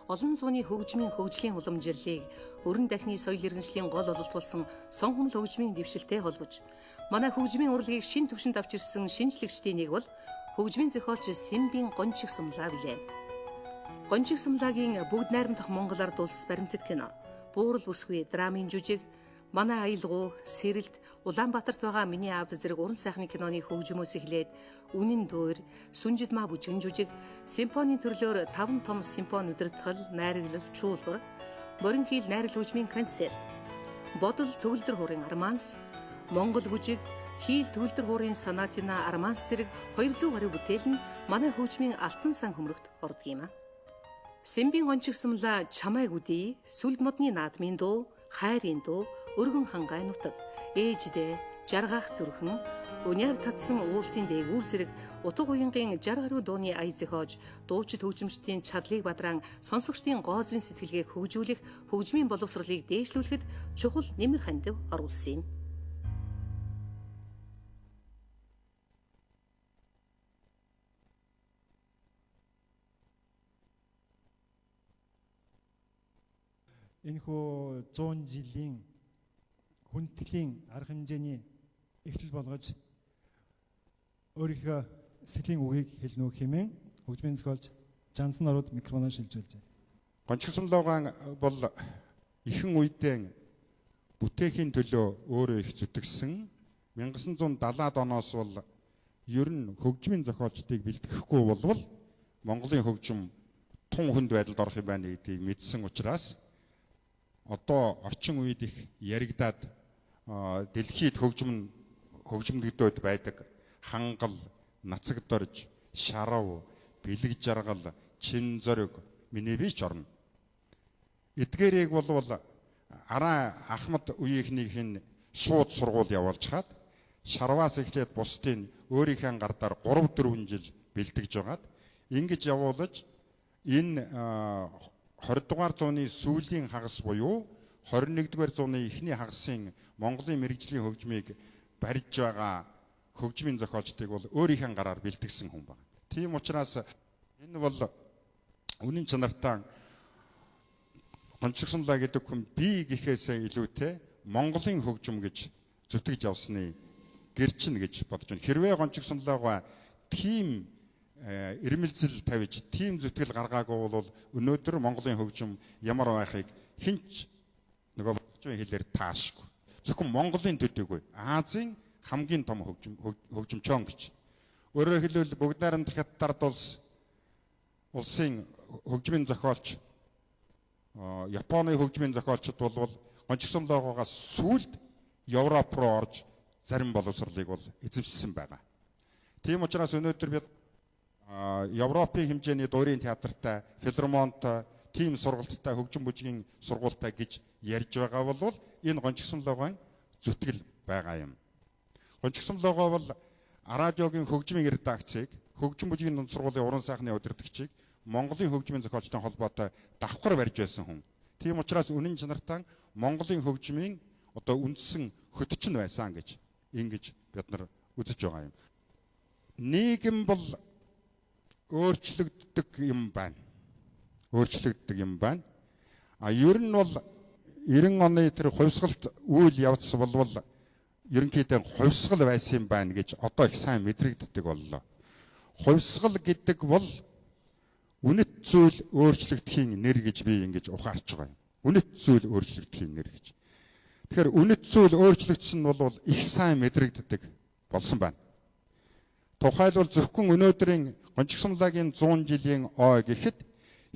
олон зууны хөгжмийн хөгжлийн уламжлалыг өрн дахны соёл иргэншлийн гол ололтуулсан Сонхомл хөгжмийн дэвшилтэй холбож манай хөгжмийн урлагийг шин түвшинд авчирсан шинжлэгчдийн нэг бол хөгжмийн зохиолч Сэмбийн Гончиг Сумлаа билээ. Гончиг Сумлагийн бүгд найрамдах Монгол ард улс баримтат кино, Буурал бүсгүй драмын жүжиг, Манай аялгуу, Сэрэлт, Улаанбаатарт байгаа Миний аавд зэрэг уран сайхны киноны хөгжмөөс эхлээд Үнэн дуур, Сүнжид маа бүжгэн жүжиг, симфонийн төрлөөр 5 том симфони удирдгал, найраглал, чуулгар, Борин хийл найрал хөгжмийн концерт, Бодол төгөлдөр хуурын арманс, Монгол бүжиг, Хийл төгөлдөр хуурын санатина арманс зэрэг 200 гаруй бүтээл нь манай хөгжмийн алтан сан хөмрөгт ордог юм а. Сэмбийн Гончиг Сумлаа чамайг үдий, Сүлд модны наадмын дуу, Хайрын дуу, Өргөн хангай нутаг, Ээждээ, Жаргаах зүрхэн, Уняар татсан уулсын дээгүүр зэрэг утга уянгийн 60 гаруй дууны ая зохиож, дуучид хөгжимчдийн чадлыг бадран сонсогчдын гоозрын сэтгэлгээг хөгжүүлэх, хөгжмийн боловсролыг дээшлүүлэхэд чухал нэмэр хандив оруулсан юм. Энэхүү 100 жилийн хүндэтгэлийн арга хэмжээний эхлэл болгож өөрийнхөө сэтгэлийн үгийг хэлнэ үү хэмээн хөгжмийн зохиолч Жансан орууд микрофоноо шилжүүлжээ. Гончиг Сумлаагаан бол ихэнх үедээ бүтээхийн төлөө өөрөө их зүтгэсэн. 1970-аад оноос бол ер нь хөгжмийн зохиолчдыг бэлтгэхгүй болвол Монголын хөгжим тун хүнд байдалд орох юм байна гэдгийг мэдсэн учраас одоо орчин үед их яригдаад дэлхийд хөгжмөгдөд байдаг хангал, нацагдорж, шарав, бэлэг жаргал, чин зориг миний бич орно. Эдгээрийг болвол араа Ахмад үеийнхнийх нь шууд сургууль явуулж хаад шарваас эхлээд бусдын өөрийнхөө гардаар 3-4 жил бэлтгэж байгаад ингэж явуулж энэ 20 дугаар зууны сүүлийн хагас буюу 21 дугаар зууны эхний хагасын Монголын мэрэгжлийн хөгжмийг барьж байгаа хөгжмийн зохиолчдыг бол өөрийнхөө гараар бэлтгэсэн хүн байна. Тийм учраас энэ бол үнэн чанартай Гончиг Сумлаа гэдэг хүн би гэхээсээ илүүтэй Монголын хөгжим гэж зүтгэж явсны гэрчин гэж бодож байна. Хэрвээ Гончиг Сумлаагаа тийм ирмэлзэл тавьж, тийм зүтгэл гаргаагүй бол өнөөдөр Монголын хөгжим ямар байхыг хинч нөгөө бодгочгийн хэлээр таашгүй. Зөвхөн Монголын төдийгүй Азийн хамгийн том хөгжимчон гэж. Өөрөөр хэлбэл бүгд найрамдах Хятад улсын хөгжмийн зохиолч Японы хөгжмийн зохиолчд бол Гончиг Сумлаагаас сүүлд Европ руу орж зарим боловсролыг бол эзэмшсэн байгаа. Тийм учраас өнөөдөр бид Европын хэмжээний дуурийн театртай, филармонтой, тим сургалттай, хөгжим бүжгийн сургуультай гэж ярьж байгаа бол энэ Гончиг Сумлаагаан зүтгэл байгаа юм. Гончиг Сумлаагаа бол радиогийн хөгжмийн редакцийг, хөгжим бүжгийн дунд сургуулийн уран сайхны удирдагчийг Монголын хөгжмийн зохиолчтой холбоотой давхар барьж байсан хүн. Тийм учраас үнэн чанартай Монголын хөгжмийн одоо үндсэн хөтчин байсан гэж ингэж бид нар үзэж байгаа юм. Нийгэм бол өөрчлөгддөг юм байна. Ер нь бол 90 оны тэр хувьсгалт үйл явц болвол ерөнхийдөө хувьсгал байсан юм байна гэж одоо их сайн мэдрэгддэг боллоо. Хувьсгал гэдэг бол үнэт зүйл өөрчлөгдөхийн нэр гэж би ингэж ухаарч байгаа юм. Үнэт зүйл өөрчлөгдөхийн нэр гэж. Тэгэхээр үнэт зүйл өөрчлөгдсөн нь бол их сайн мэдрэгддэг болсон байна. Тухайлбал зөвхөн өнөөдрийн Гончиг Сумлагийн 100 жилийн ой гэхэд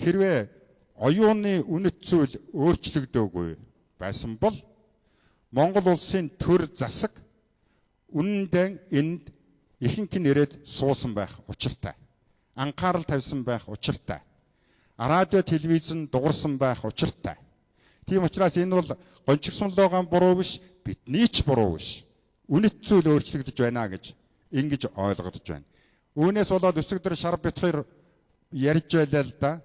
хэрвээ оюуны үнэт зүйл өөрчлөгдөөгүй байсан бол Монгол улсын төр засаг үнэндээ энд ихэнх нь ирээд суусан байх учиртай. Анхаарал тавьсан байх учиртай. Радио, телевизэн дуурсан байх учиртай. Тийм учраас энэ бол Гончиг Сумлаагаан буруу биш, бидний ч буруу биш. Үнэт зүйл өөрчлөгдөж байна гэж ингэж ойлгогдож байна. Үүнээс болоод өсөгдөр шар битгаар ярьж байлаа л да.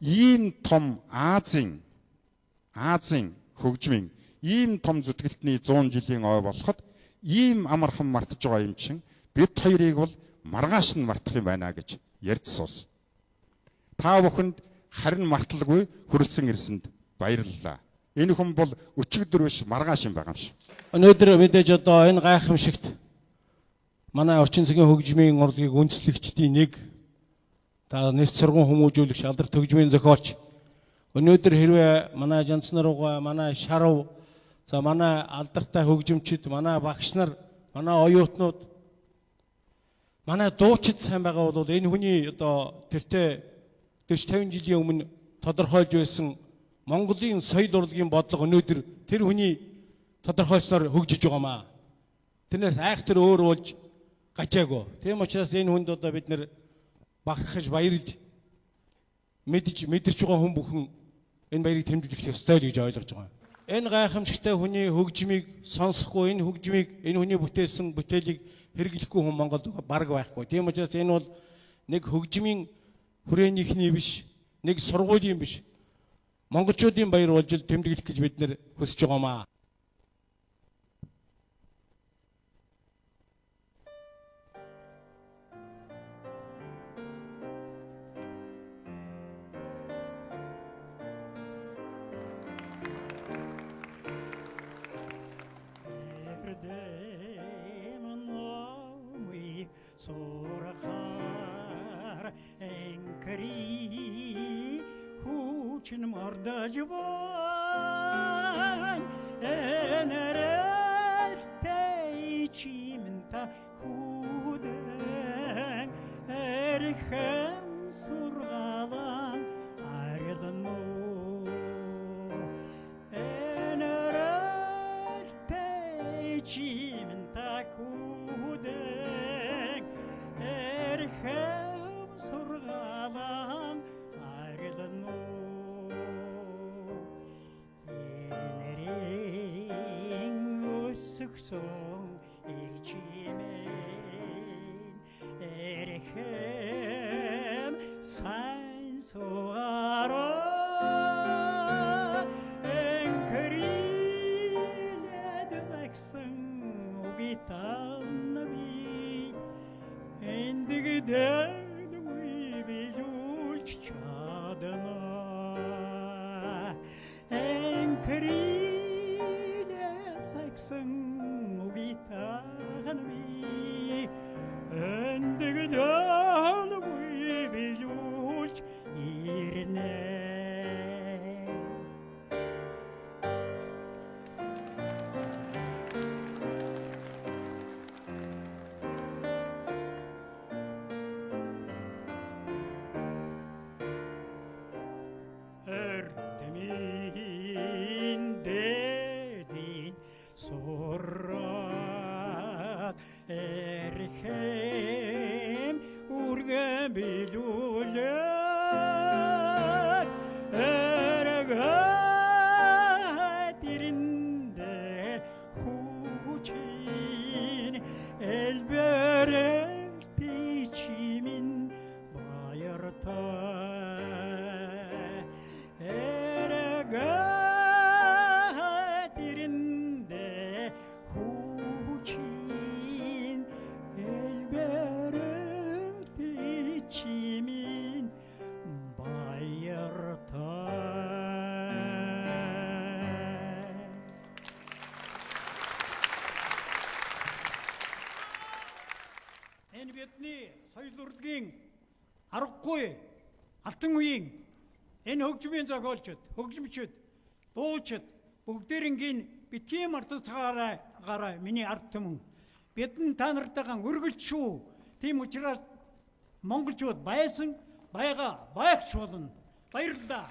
Ийм том Азийн хөгжмийн ийм том зүтгэлтний 100 жилийн ой болоход ийм амархан мартаж байгаа юм чинь бид хоёрыг бол маргааш нь мартах юм байна гэж ярьж суус. Та бүхэнд харин марталгүй хүрэлцэн ирсэнд баярлалаа. Энэ хүн бол өчигдөр биш маргааш юм байгаа юм шиг. Өнөөдөр мэдээж одоо энэ гайхамшигт манай орчин цагийн хөгжмийн урлагийг үндэслэгчдийн нэг та нэрт сургууль хүмүүжүүлэгч алдар төгжмийн зохиолч өнөөдөр хэрвээ манай жанцнарууга манай шарав за манай алдартай хөгжимчид манай багш нар манай оюутнууд манай дуучид сайн байгаа бол энэ хүний одоо тэртээ 40 50 жилийн өмнө тодорхойлж байсан Монголын соёл урлагийн бодлого өнөөдөр тэр хүний тодорхойлсноор хөгжиж байгаамаа. Тэрнээс айхтар өөр болж гачаагүй. Тийм учраас энэ хүнд одоо бид нэр багтахж баярлж мэдэрч байгаа хүн бүхэн энэ баярыг тэмдэглэх ёстой л гэж ойлгож байгаа. Энэ гайхамшигтай хүний хөгжмийг сонсохгүй, энэ хөгжмийг энэ хүний бүтээсэн бүтээлийг хэрэглэхгүй хүн Монголд бараг байхгүй. Тийм учраас энэ бол нэг хөгжмийн хүрээнийхний биш, нэг сургуулийн биш. Монголчуудын баяр болж тэмдэглэх гэж бид нэр хүсэж байгаамаа. Чин мордож бай энэртэй чимэнта худэн эрхэм сургалан арилно энэртэй чимэнта худэн эрхэм сургалан арилно Song echimen erhem sain soara enkrine dezaksen ugitan nabi endigden we bilul chadana enkrine dezaksen ugitanvi endigdal we bilul irne erdemin dedi sorrat erhem urgen bilulet ergatirinde huçin elberet içimin bayırta ergatirinde huçin elberet içimin bayırta Энэ бидний соёл урлагийн аргагүй алтан үеийн энэ хөгжмийн зохиолчид, хөгжимчид, дуучид бүгдээрингийн битгий мартацгаараа миний ард түмэн бидэн та нартайгаа үргэлж шүү. Тийм учраас монголчууд байсан, байгаа, байгч болно. Баярлалаа.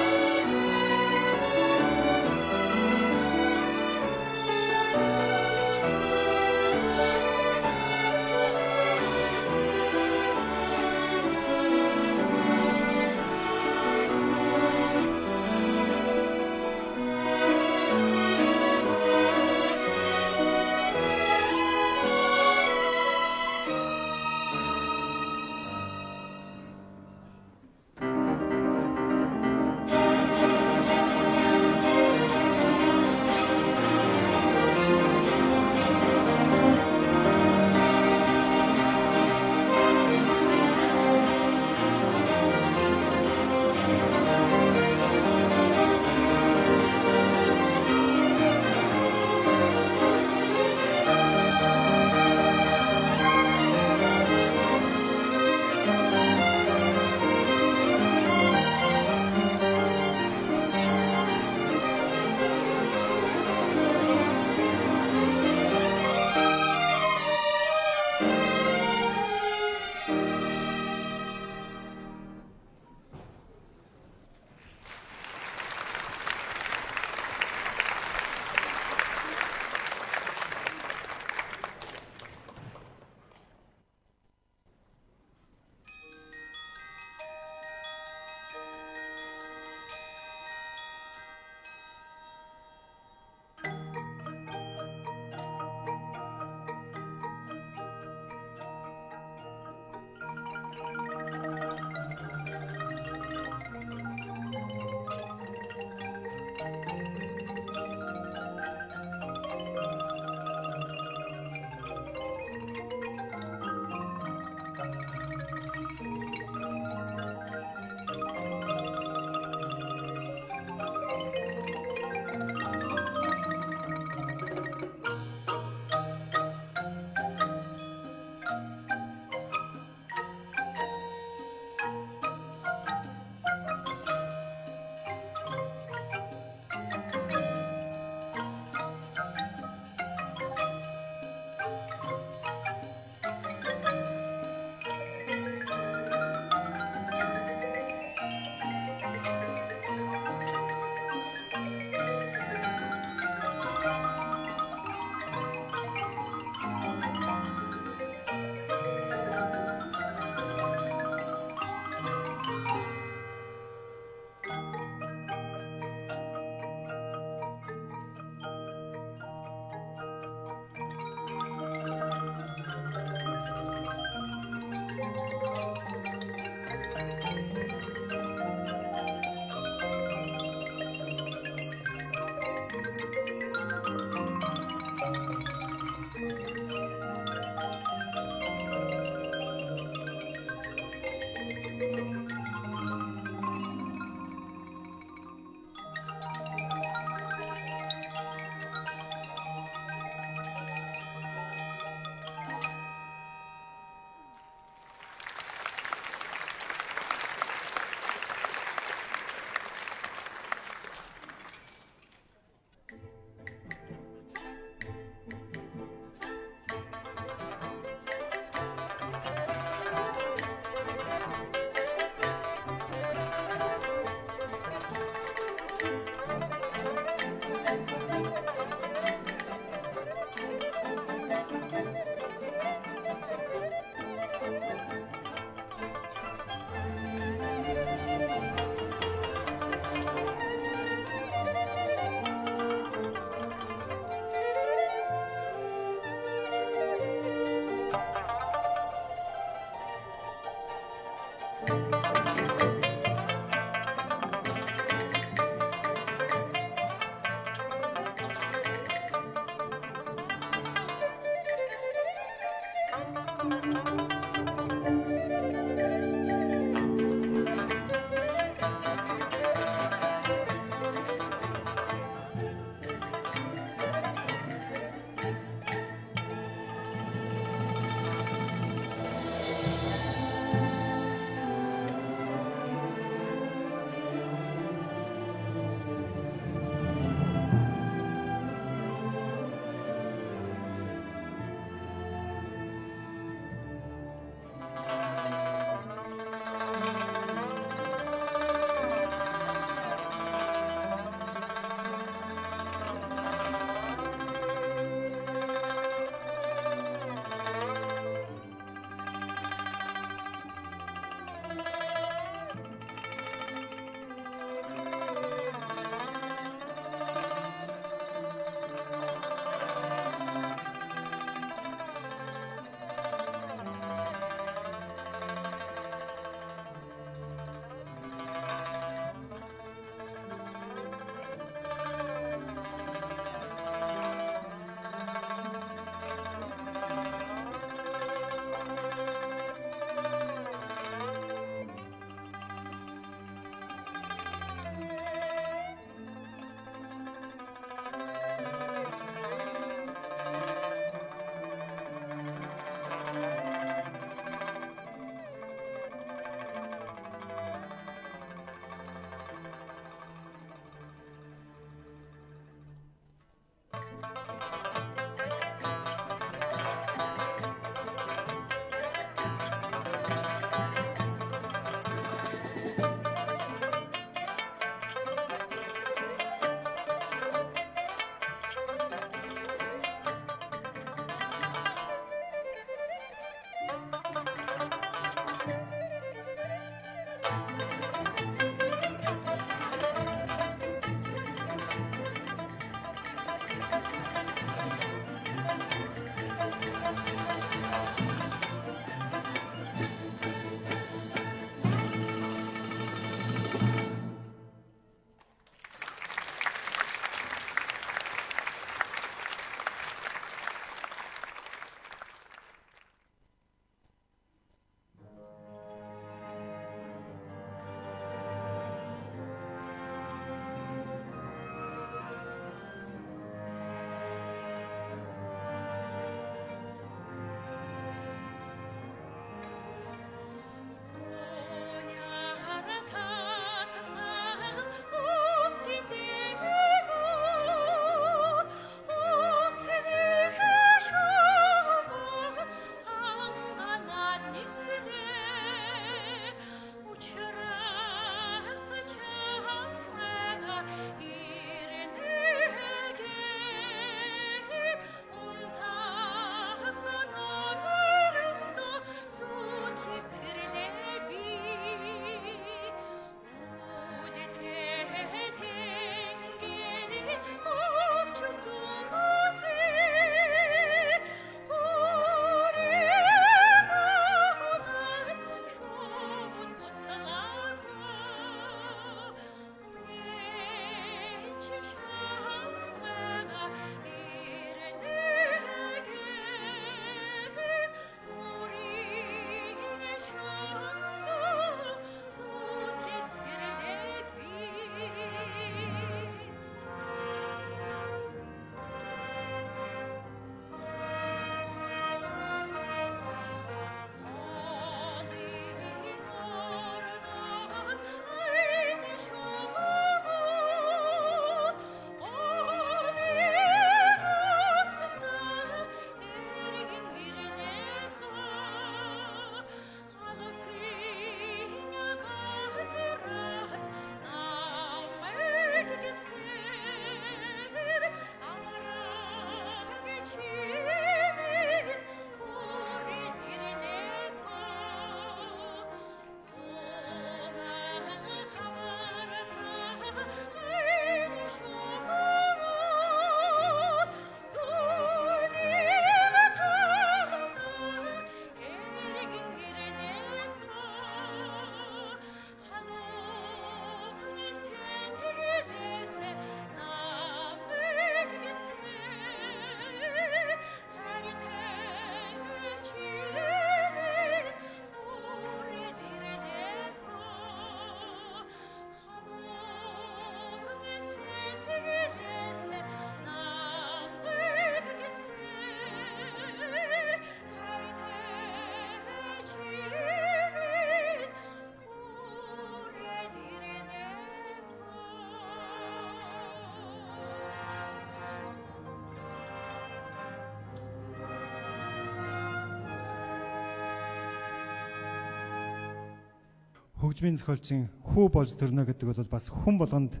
хөгжмийн зохиолчийн хүү болж төрнө гэдэг бол бас хүн болгонд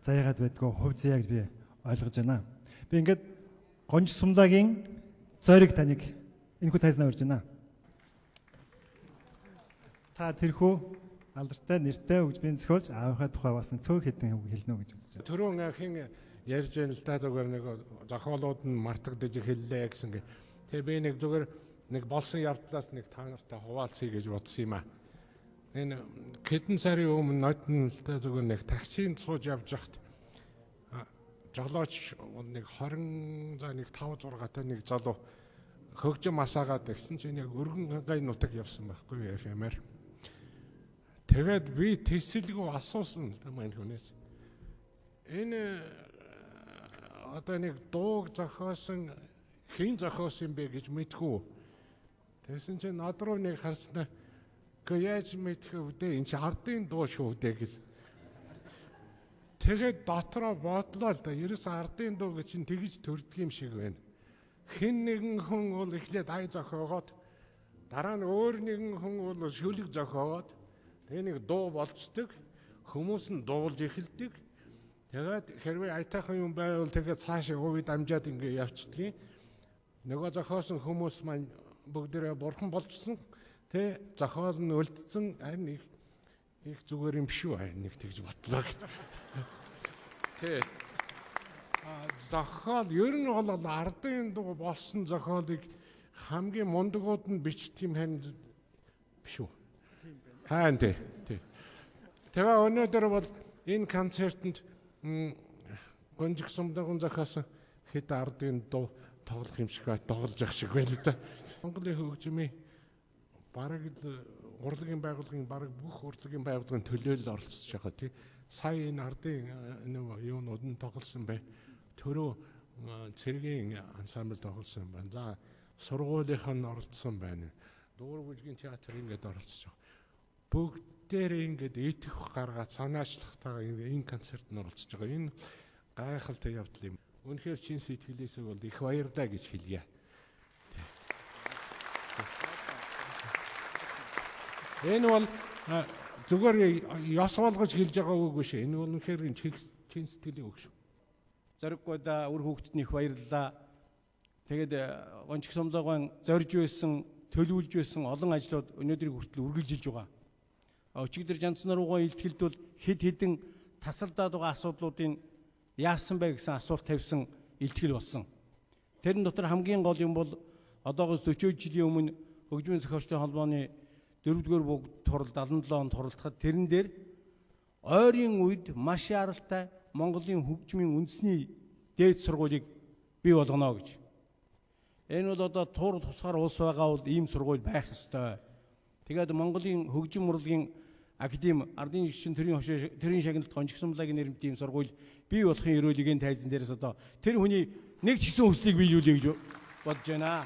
заяагаад байдгүй хувь заяа гэж би ойлгож байна. Би ингээд Гонч Сумлагийн зориг таныг энэ хүү тайзнаа урьж байна. Та тэрхүү алдартай нэртэй хөгжмийн зохиолч аавынхаа тухай бас нэг цөөх хэдэн үг хэлнэ гэж бодож байна. Түрүүн хин ярьж байна л да зүгээр нэг зохиолууд нь мартагдаж хэллээ гэсэн гэ. Тэгээ би нэг зүгээр нэг болсон явдлаас нэг та нартай хуваалцъя гэж бодсон юм аа. Энэ хэдэн сарын өмнө нотн л да зүгээр нэг таксинд сууж явж хахад жолооч нэг 20 за нэг 5 6 та нэг залуу хөгжим асаагаад гэсэн чинь яг өргөн гай нутаг явсан байхгүй FM-аар. Тэгээд би тэсэлгүй асуусан л да маань хүнээс. Энэ одоо нэг дууг зохиосон хэн зохиосон бэ гэж мэдгүй. Тэгсэн чинь над руу нэг харснаа яаж мэдэх вэ? Энд чи ардын дуу шүү дээ гэсэн. Тэгээд дотроо бодлоо л да. Ерөөс ардын дуу гэж чинь тэгж төрдөг юм шиг байна. Хэн нэгэн хүн бол эхлээд ай зохиогоод дараа нь өөр нэгэн хүн бол шүлэг зохиогоод тэгээ нэг дуу болцдог. Хүмүүс нь дуулж эхэлдэг. Тэгээд хэрвээ айтайхан юм байвал тэгээд цаашаа өвөд амжаад ингэ явцдаг. Нөгөө зохиосон хүмүүс маань бүгдээрээ бурхан болжсон. Тэ зохиол нь үлдсэн харин их зүгээр юм шүү нэг тэгж бодлоо гэж. Тэ зохиол ер нь бол ардын дуу болсон зохиолыг хамгийн мундагууд нь бичдэг юм хэн биш үү? Хаан тэ. Тэгээ өнөөдөр бол энэ концертанд Гонч Сумлагийн зохиосон хэд ардын дуу тоглох юм шиг тоглож явах шиг байл л да. Монголын хөгжмийн бараг л урлагийн байгууллагын бараг бүх урлагийн байгууллагын төлөөлөл оролцож байгаа тий. Сая энэ ардын юунууд нь тоглосон бай. Төрөө цэргийн ансамбл тоглосон байна. За сургуулийнх нь оролцсон байна. Дуур бүжгийн театр ингээд оролцож байгаа. Бүгдээрээ ингээд идэх гаргаад санаачлахтайгаа энэ концертт оролцож байгаа. Энэ гайхалтай явдал юм. Үнэхээр чин сэтгэлээсээ бол их баярлалаа гэж хэлье. Энэ бол зүгээр ёс болгож хэлж байгаа үг биш. Энэ бол үнэхээр чин сэтгэлийн үг шүү. Зориггүйда үр хүүхдэд их баярлалаа. Тэгээд Гонч Сумлагийн зорж байсан, төлөвлөж байсан олон ажлууд өнөөдрийг хүртэл үргэлжилж байгаа. Өчигдөр Жанцнаар угаа илтгэлд бол хэд хэдэн тасалдаад байгаа асуудлуудын яасан бэ гэсэн асуулт тавьсан илтгэл болсон. Тэрэн дотор хамгийн гол юм бол одоогоос 40 жилийн өмнө хөгжмийн зохиолчдын холбооны 4-р бүгд турал 77 онд туралдахад тэрэн дээр ойрын үед маш яралтай Монголын хөгжмийн үндэсний дээд сургуулийг бий болгоно гэж. Энэ бол одоо тур тусгаар улс байгаа бол ийм сургууль байх ёстой. Тэгээд Монголын хөгжим урлагийн академи ардын жигшин төрийн шагналт Гонч Сумлагийн нэрмтийн сургууль бий болохын ерөөлийг тайзан дээрээс одоо тэр хүний нэг ч гэсэн хүслийг биелүүлэе гэж бодож байна.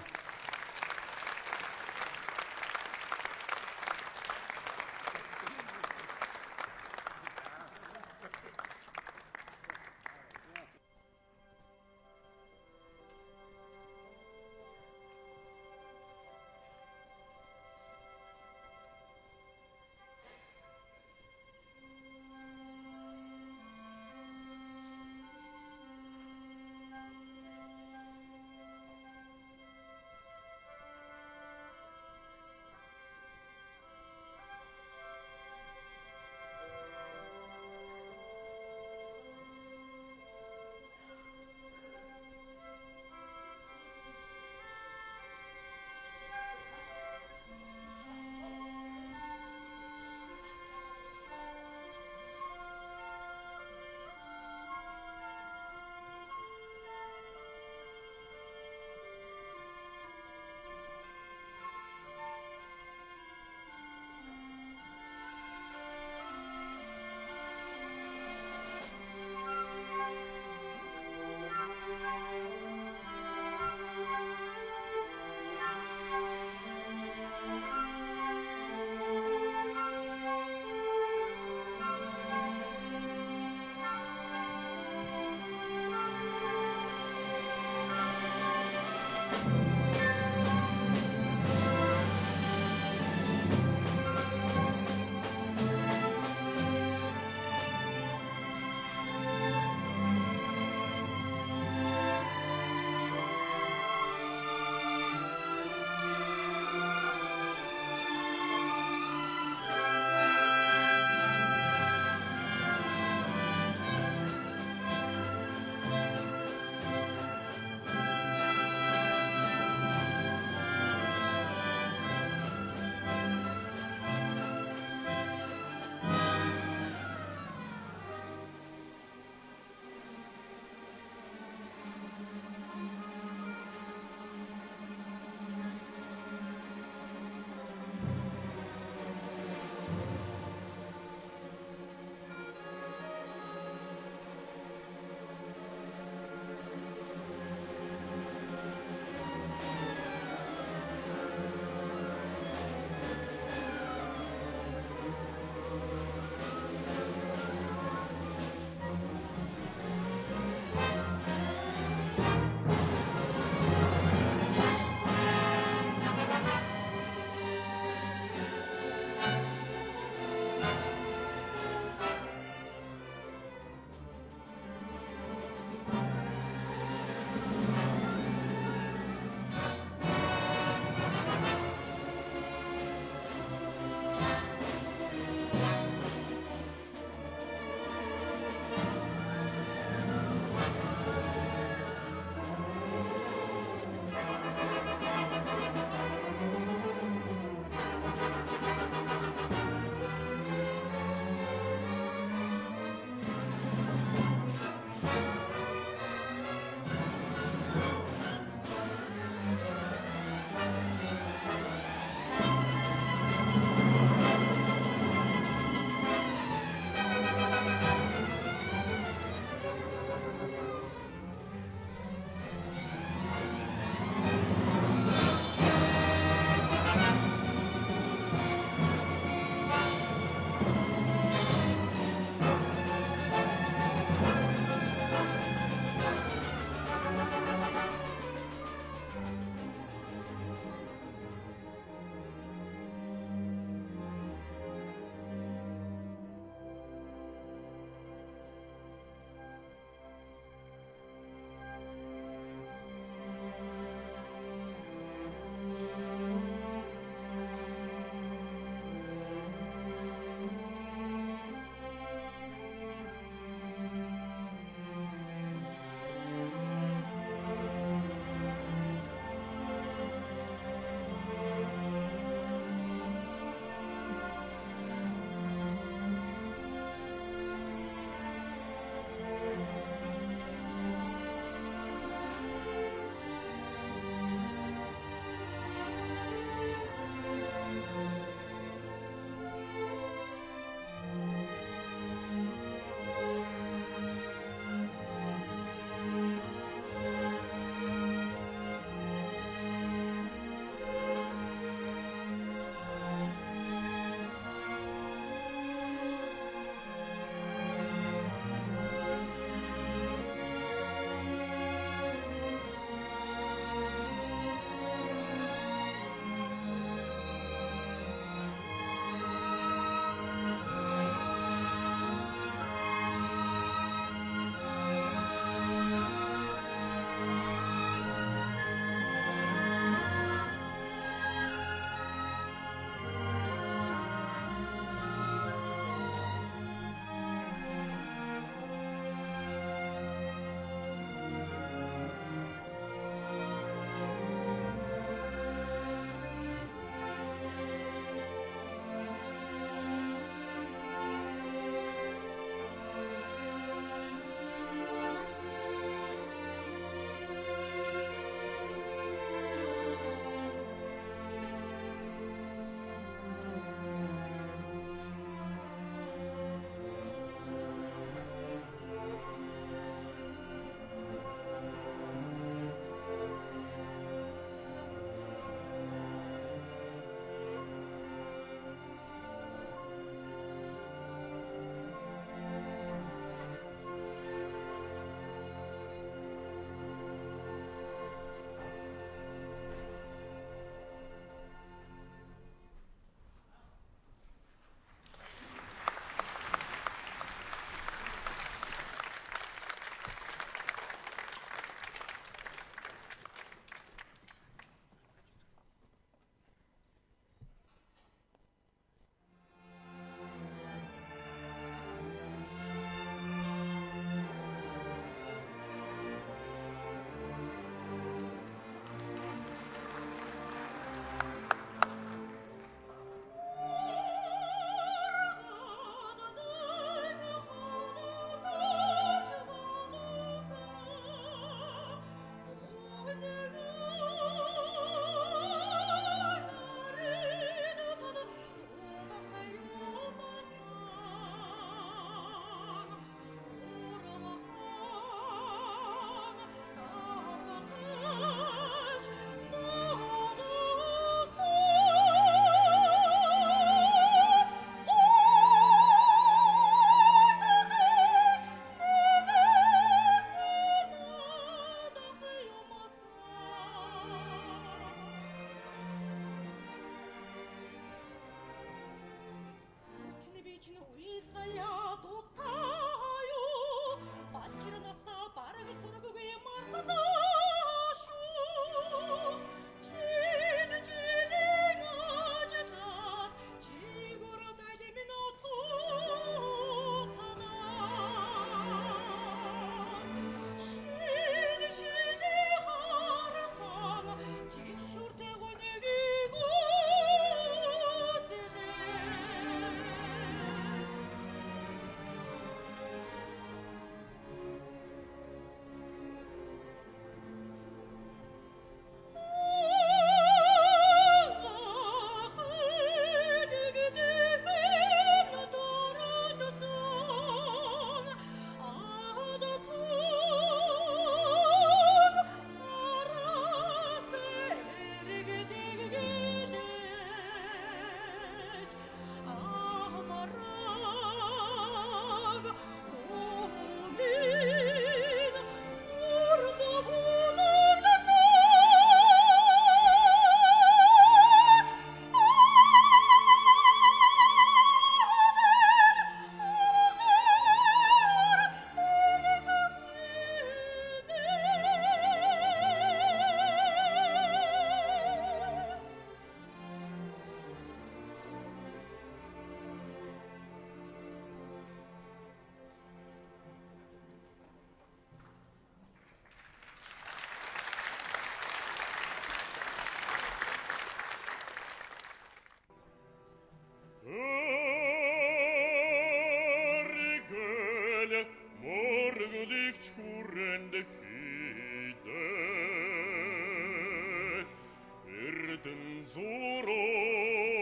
зурож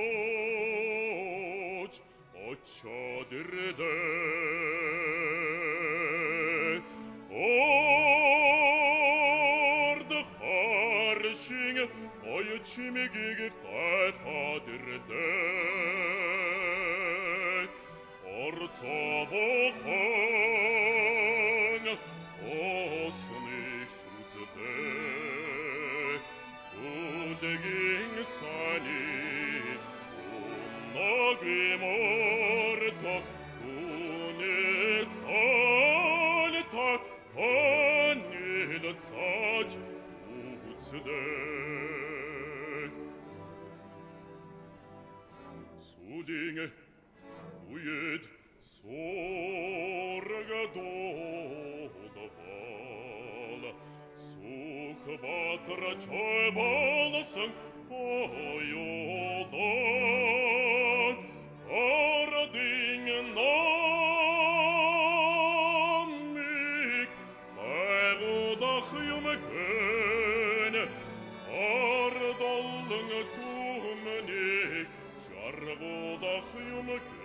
очадырды орды харшың ой чимегиге тайхадырды орцабохан осных чуцды удегин сани унноги морто унесальта паннет сач уцды судинge уед сорга додавала сух батра чой болсын қойылдан ардың намик байғудақ юмкен ардалың тумінек жарғудақ юмкен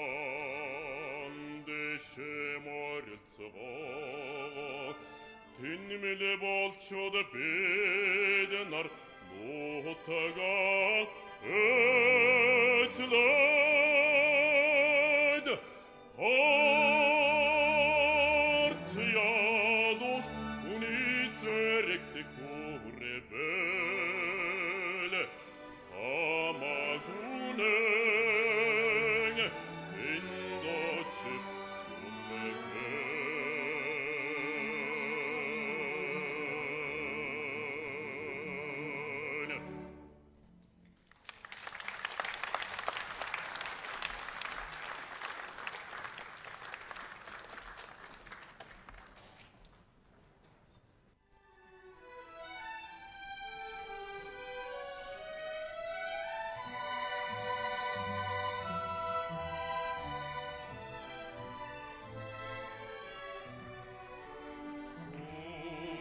Ряцвуртан деше морцго Тинмеле болчуды беденар нутага ötlöd Hartjadus unitserekte kurebele Hamagunen indochit ummeken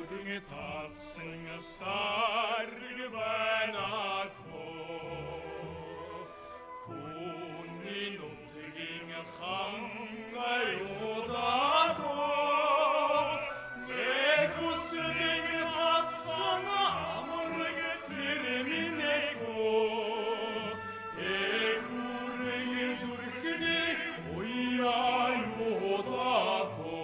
Udinge tatsen sarge banako Kunni nutging khangai udako Nekusding tatsen amurge termineko Ekurge zurkhge oya udako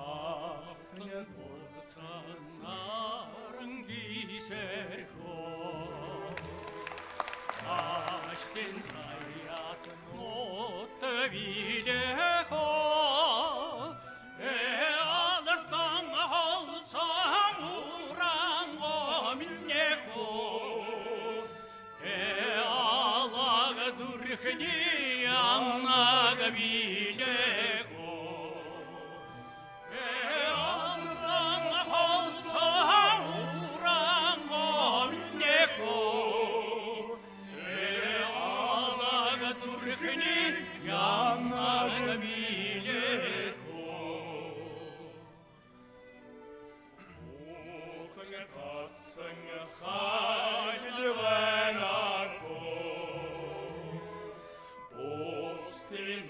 Ахтың болса сарың гисерхо Ашкен заятын оты билехо Азастан алсам уранго миннехо Алага зурхни аннага билехо Ostrin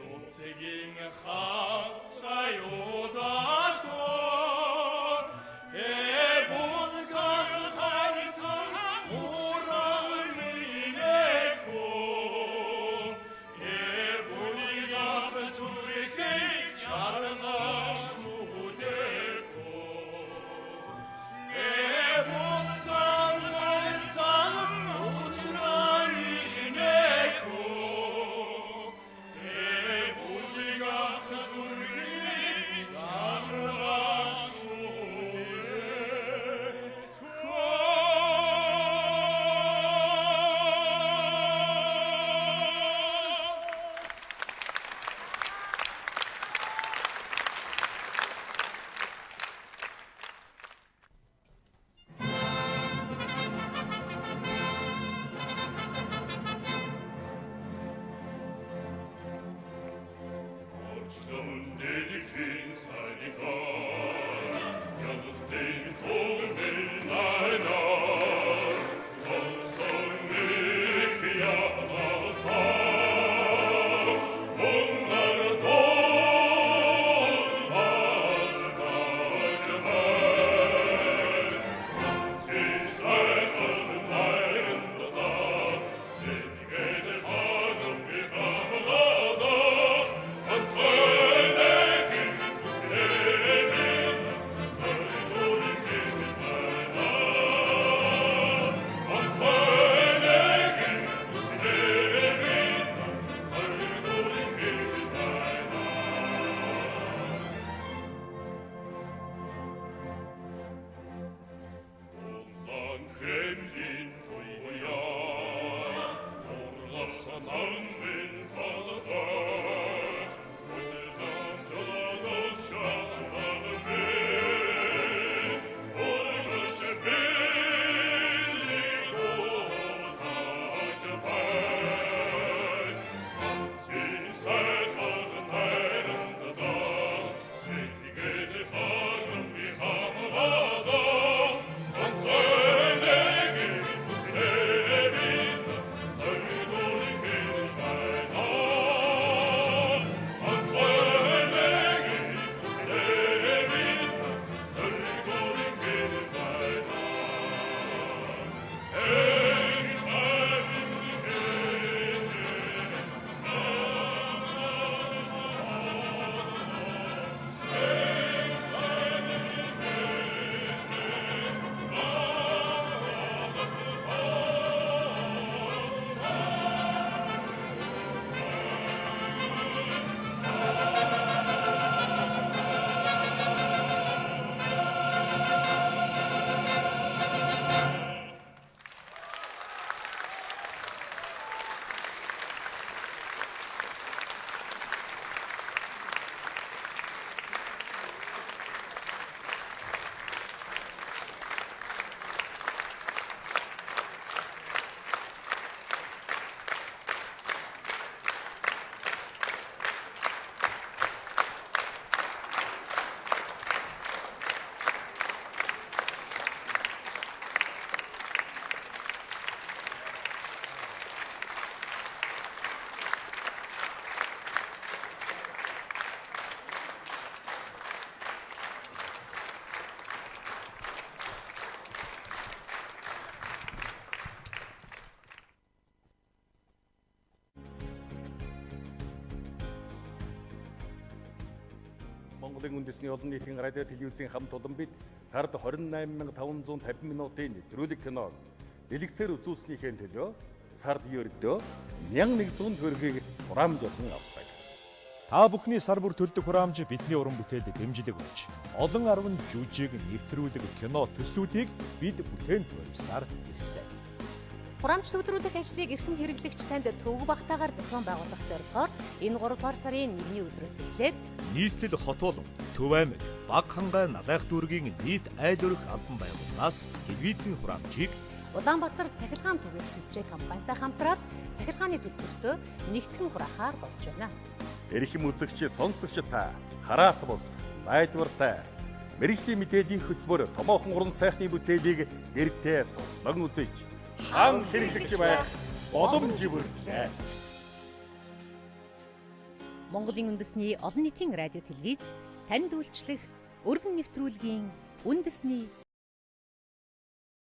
Монголын үндэсний олон нийтийн радио телевизийн хамт олон бид сард 28550 минутын нэвтрүүлэг киног дэлгэцээр үзүүлснийхээ төлөө сард ердөө 1100 төгрөгийг хураамжлан авдаг. Та бүхний сар бүр төлдөг хураамж бидний уран бүтээлд дэмжлэг болж олон 10 жүжиг, нэвтрүүлэг, кино төслүүдийг бид бүтээн төрөвсаар ирсэн. Хураамж төвлөрүүлэх ажлыг эрхэм хэрэглэгч танд төвөг багтаагаар зохион байгуулах зорилгоор энэ 3 дугаар сарын 1-ний өдрөөс эхлээд нийслэл хот болон Төв аймаг Баг хангай Налайх дүүргийн нийт айл өрх албан байгууллагаас телевизийн хураамжийг Улаанбаатар цахилгаан түгээх сүлжээ компанитай хамтраад цахилгааны төлбөртөө нэгтгэн хураахаар болж байна. Эрхэм үзэгч, сонсогч та хараат бус, найдвартай мэргэжлийн мэдээллийн хөтөлбөр томоохон уран сайхны бүтээлийг дэрэгтэй туслан үзэж хаан хэрэглэгч байх боломж бүрдлээ. Монголын үндэсний олон нийтийн радио телевиз танд үйлчлэх өргөн нэвтрүүлгийн үндэсний